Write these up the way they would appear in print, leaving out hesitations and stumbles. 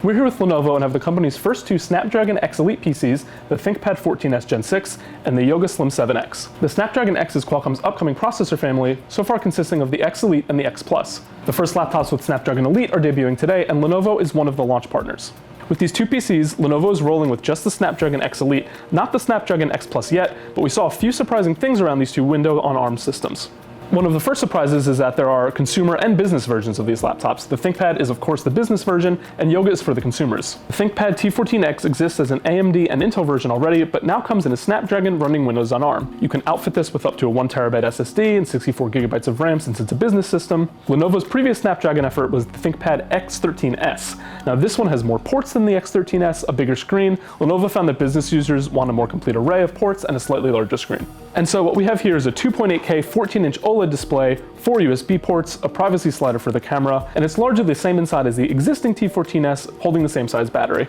We're here with Lenovo and have the company's first two Snapdragon X Elite PCs, the ThinkPad 14S Gen 6 and the Yoga Slim 7X. The Snapdragon X is Qualcomm's upcoming processor family, so far consisting of the X Elite and the X Plus. The first laptops with Snapdragon Elite are debuting today, and Lenovo is one of the launch partners. With these two PCs, Lenovo is rolling with just the Snapdragon X Elite, not the Snapdragon X Plus yet, but we saw a few surprising things around these two Windows on Arm systems. One of the first surprises is that there are consumer and business versions of these laptops. The ThinkPad is of course the business version, and Yoga is for the consumers. The ThinkPad T14X exists as an AMD and Intel version already, but now comes in a Snapdragon running Windows on Arm. You can outfit this with up to a 1TB SSD and 64GB of RAM since it's a business system. Lenovo's previous Snapdragon effort was the ThinkPad X13S. Now this one has more ports than the X13S, a bigger screen. Lenovo found that business users want a more complete array of ports and a slightly larger screen. And so what we have here is a 2.8K 14-inch OLED display, 4 USB ports, a privacy slider for the camera, and it's largely the same inside as the existing T14S, holding the same size battery.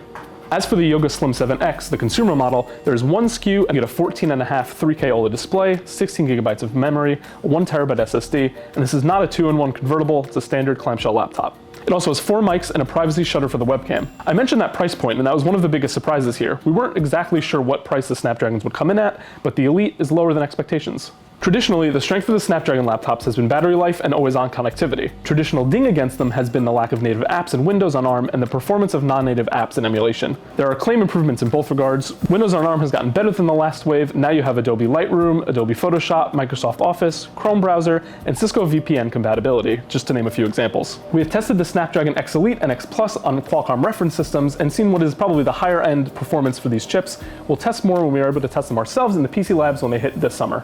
As for the Yoga Slim 7X, the consumer model, there's one SKU and you get a 14.5 3K OLED display, 16GB of memory, a 1TB SSD, and this is not a 2-in-1 convertible, it's a standard clamshell laptop. It also has 4 mics and a privacy shutter for the webcam. I mentioned that price point, and that was one of the biggest surprises here. We weren't exactly sure what price the Snapdragons would come in at, but the Elite is lower than expectations. Traditionally, the strength of the Snapdragon laptops has been battery life and always-on connectivity. Traditional ding against them has been the lack of native apps in Windows on Arm and the performance of non-native apps in emulation. There are claim improvements in both regards. Windows on Arm has gotten better than the last wave. Now you have Adobe Lightroom, Adobe Photoshop, Microsoft Office, Chrome browser, and Cisco VPN compatibility, just to name a few examples. We have tested the Snapdragon X Elite and X Plus on Qualcomm reference systems and seen what is probably the higher-end performance for these chips. We'll test more when we are able to test them ourselves in the PC labs when they hit this summer.